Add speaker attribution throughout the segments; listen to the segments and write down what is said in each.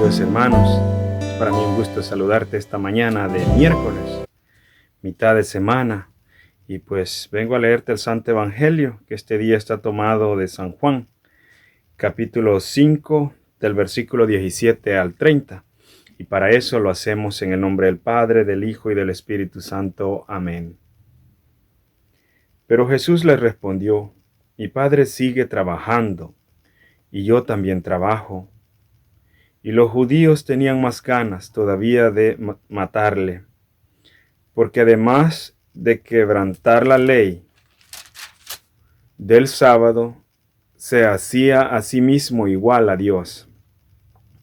Speaker 1: queridos hermanos. Es para mí un gusto saludarte esta mañana de miércoles, mitad de semana. Y pues vengo a leerte el Santo Evangelio, que este día está tomado de San Juan, capítulo 5, del versículo 17 al 30. Y para eso lo hacemos en el nombre del Padre, del Hijo y del Espíritu Santo. Amén. Pero Jesús les respondió: mi Padre sigue trabajando, y yo también trabajo. Y los judíos tenían más ganas todavía de matarle, porque además de quebrantar la ley del sábado, se hacía a sí mismo igual a Dios,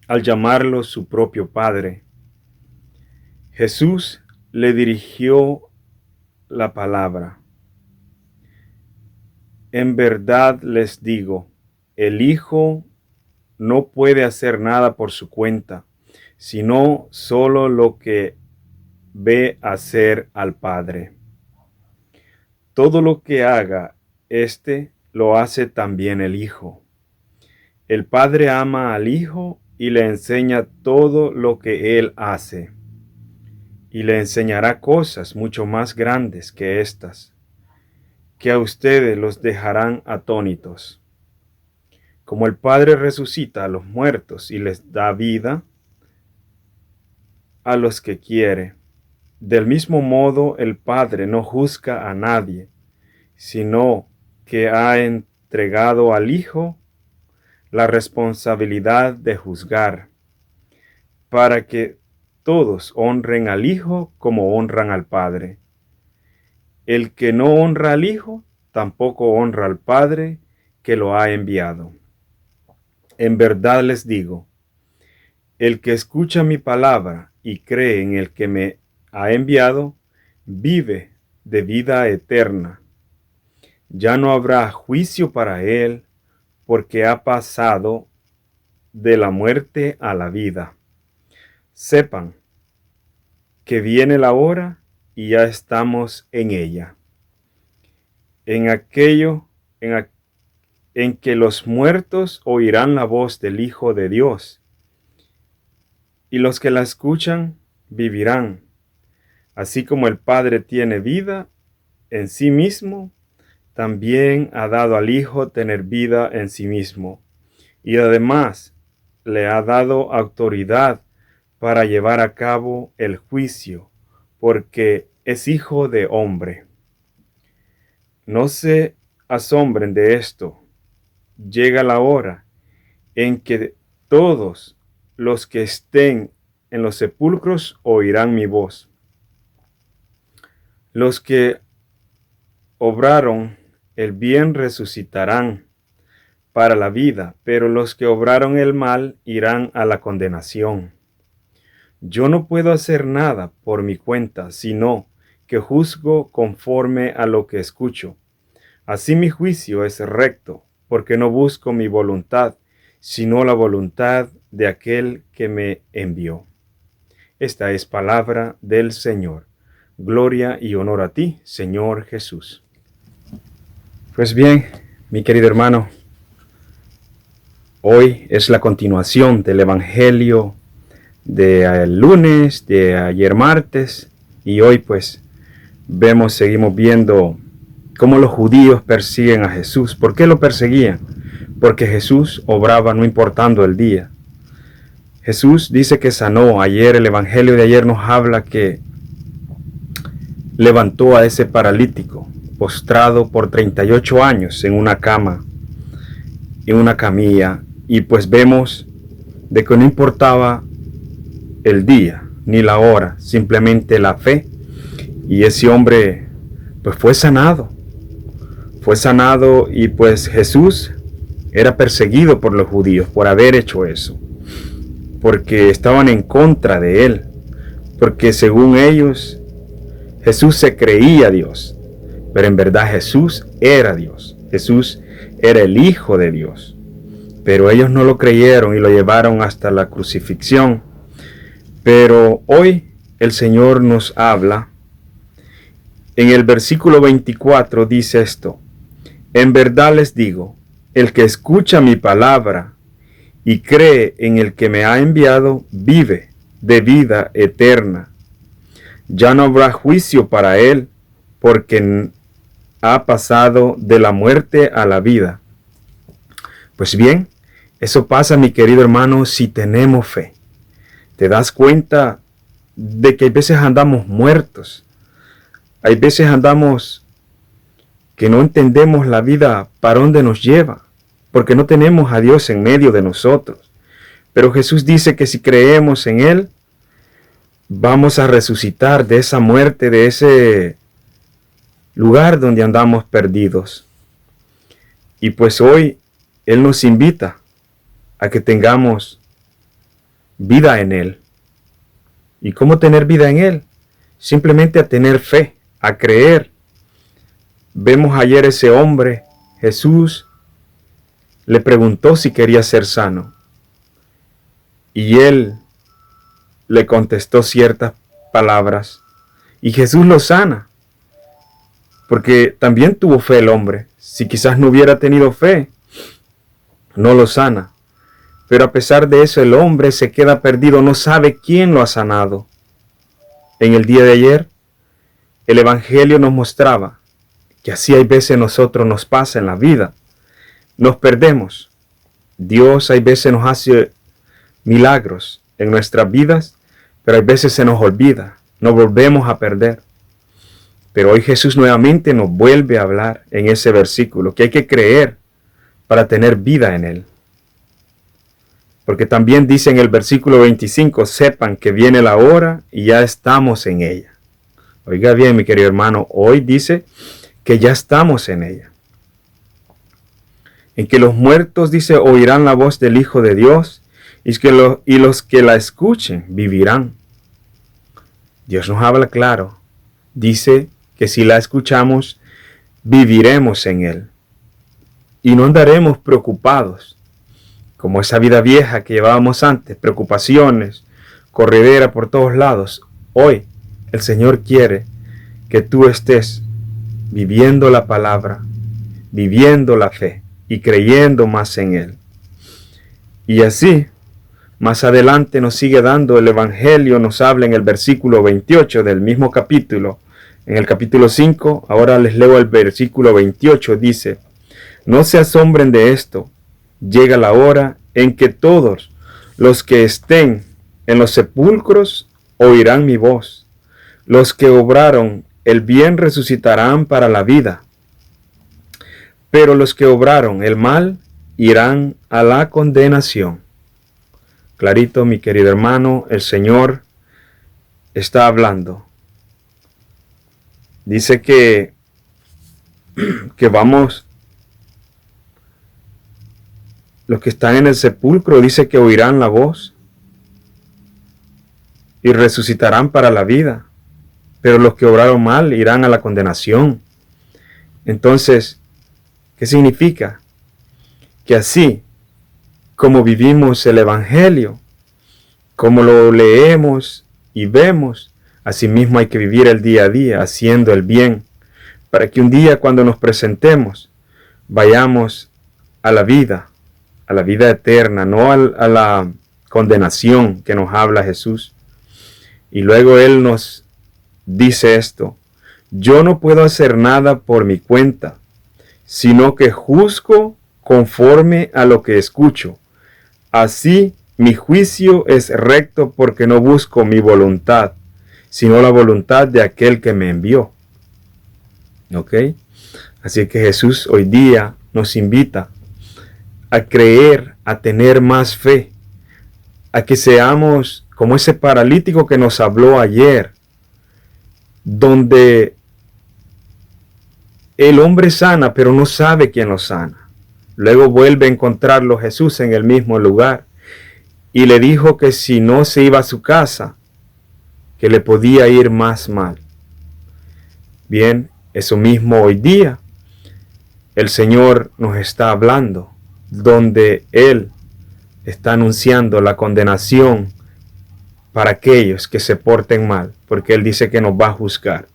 Speaker 1: al llamarlo su propio Padre. Jesús le dirigió la palabra: en verdad les digo, el Hijo no puede hacer nada por su cuenta, sino solo lo que ve hacer al Padre. Todo lo que haga éste, lo hace también el Hijo. El Padre ama al Hijo y le enseña todo lo que Él hace, y le enseñará cosas mucho más grandes que estas, que a ustedes los dejarán atónitos. Como el Padre resucita a los muertos y les da vida a los que quiere, del mismo modo el Padre no juzga a nadie, sino que ha entregado al Hijo la responsabilidad de juzgar, para que todos honren al Hijo como honran al Padre. El que no honra al Hijo, tampoco honra al Padre que lo ha enviado. En verdad les digo, el que escucha mi palabra y cree en el que me ha enviado, vive de vida eterna. Ya no habrá juicio para él, porque ha pasado de la muerte a la vida. Sepan que viene la hora y ya estamos en ella, en que los muertos oirán la voz del Hijo de Dios, y los que la escuchan vivirán. Así como el Padre tiene vida en sí mismo, también ha dado al Hijo tener vida en sí mismo, y además le ha dado autoridad para llevar a cabo el juicio, porque es Hijo de hombre. No se asombren de esto. Llega la hora en que todos los que estén en los sepulcros oirán mi voz. Los que obraron el bien resucitarán para la vida, pero los que obraron el mal irán a la condenación. Yo no puedo hacer nada por mi cuenta, sino que juzgo conforme a lo que escucho. Así mi juicio es recto, porque no busco mi voluntad, sino la voluntad de aquel que me envió. Esta es palabra del Señor. Gloria y honor a ti, Señor Jesús. Pues bien, mi querido hermano, hoy es la continuación del Evangelio del lunes, de ayer martes, y hoy pues seguimos viendo cómo los judíos persiguen a Jesús. ¿Por qué lo perseguían? Porque Jesús obraba no importando el día. Jesús dice que sanó. Ayer, el Evangelio de ayer nos habla que levantó a ese paralítico, postrado por 38 años en una cama, en una camilla, y pues vemos de que no importaba el día ni la hora, simplemente la fe, y ese hombre pues fue sanado, y pues Jesús era perseguido por los judíos por haber hecho eso, porque estaban en contra de él, porque según ellos Jesús se creía Dios, pero en verdad Jesús era Dios, Jesús era el Hijo de Dios, pero ellos no lo creyeron y lo llevaron hasta la crucifixión. Pero hoy el Señor nos habla. En el versículo 24 dice esto: en verdad les digo, el que escucha mi palabra y cree en el que me ha enviado, vive de vida eterna. Ya no habrá juicio para él, porque ha pasado de la muerte a la vida. Pues bien, eso pasa, mi querido hermano, si tenemos fe. Te das cuenta de que hay veces andamos muertos. Hay veces andamos que no entendemos la vida para dónde nos lleva, porque no tenemos a Dios en medio de nosotros. Pero Jesús dice que si creemos en Él, vamos a resucitar de esa muerte, de ese lugar donde andamos perdidos. Y pues hoy Él nos invita a que tengamos vida en Él. ¿Y cómo tener vida en Él? Simplemente a tener fe, a creer. Vemos ayer ese hombre, Jesús, le preguntó si quería ser sano. Y él le contestó ciertas palabras. Y Jesús lo sana. Porque también tuvo fe el hombre. Si quizás no hubiera tenido fe, no lo sana. Pero a pesar de eso, el hombre se queda perdido, no sabe quién lo ha sanado. En el día de ayer, el Evangelio nos mostraba que así hay veces nosotros nos pasa en la vida. Nos perdemos. Dios hay veces nos hace milagros en nuestras vidas, pero hay veces se nos olvida, nos volvemos a perder. Pero hoy Jesús nuevamente nos vuelve a hablar en ese versículo, que hay que creer para tener vida en Él. Porque también dice en el versículo 25, sepan que viene la hora y ya estamos en ella. Oiga bien, mi querido hermano, hoy dice que ya estamos en ella. En que los muertos, dice, oirán la voz del Hijo de Dios, y los que la escuchen vivirán. Dios nos habla claro. Dice que si la escuchamos, viviremos en Él. Y no andaremos preocupados, como esa vida vieja que llevábamos antes, preocupaciones, corredera por todos lados. Hoy el Señor quiere que tú estés viviendo la palabra, viviendo la fe y creyendo más en Él. Y así, más adelante nos sigue dando el Evangelio, nos habla en el versículo 28 del mismo capítulo. En el capítulo 5, ahora les leo el versículo 28, dice, no se asombren de esto, llega la hora en que todos los que estén en los sepulcros oirán mi voz. Los que obraron el bien resucitarán para la vida, pero los que obraron el mal irán a la condenación. Clarito, mi querido hermano, el Señor está hablando. Dice que vamos, los que están en el sepulcro, dice que oirán la voz y resucitarán para la vida, pero los que obraron mal irán a la condenación. Entonces, ¿qué significa? Que así como vivimos el Evangelio, como lo leemos y vemos, asimismo hay que vivir el día a día haciendo el bien, para que un día cuando nos presentemos, vayamos a la vida eterna, no a la condenación que nos habla Jesús. Y luego Él nos dice esto, yo no puedo hacer nada por mi cuenta, sino que juzgo conforme a lo que escucho. Así mi juicio es recto porque no busco mi voluntad, sino la voluntad de aquel que me envió. ¿Ok? Así que Jesús hoy día nos invita a creer, a tener más fe, a que seamos como ese paralítico que nos habló ayer, donde el hombre sana, pero no sabe quién lo sana. Luego vuelve a encontrarlo Jesús en el mismo lugar y le dijo que si no se iba a su casa, que le podía ir más mal. Bien, eso mismo hoy día el Señor nos está hablando, donde Él está anunciando la condenación para aquellos que se porten mal, porque Él dice que nos va a juzgar.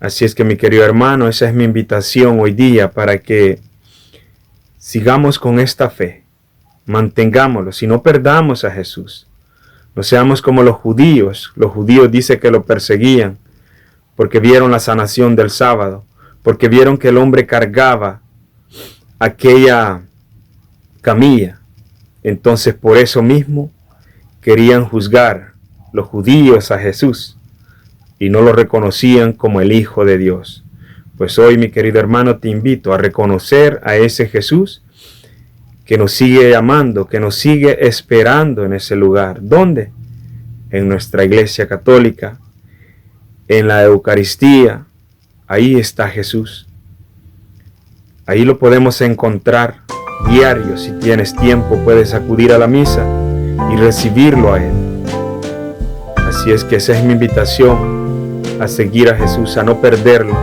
Speaker 1: Así es que, mi querido hermano, esa es mi invitación hoy día para que sigamos con esta fe, mantengámoslo, si no perdamos a Jesús. No seamos como los judíos. Los judíos dicen que lo perseguían porque vieron la sanación del sábado, porque vieron que el hombre cargaba aquella camilla. Entonces por eso mismo querían juzgar los judíos a Jesús y no lo reconocían como el Hijo de Dios. Pues hoy, mi querido hermano, te invito a reconocer a ese Jesús que nos sigue amando, que nos sigue esperando en ese lugar. ¿Dónde? En nuestra iglesia católica, en la Eucaristía. Ahí está Jesús. Ahí lo podemos encontrar diario. Si tienes tiempo, puedes acudir a la misa y recibirlo a Él. Así es que esa es mi invitación, a seguir a Jesús, a no perderlo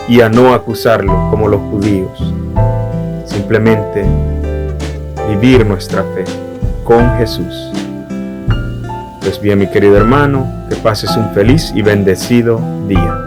Speaker 1: y a no acusarlo como los judíos. Simplemente vivir nuestra fe con Jesús. Pues bien, mi querido hermano, que pases un feliz y bendecido día.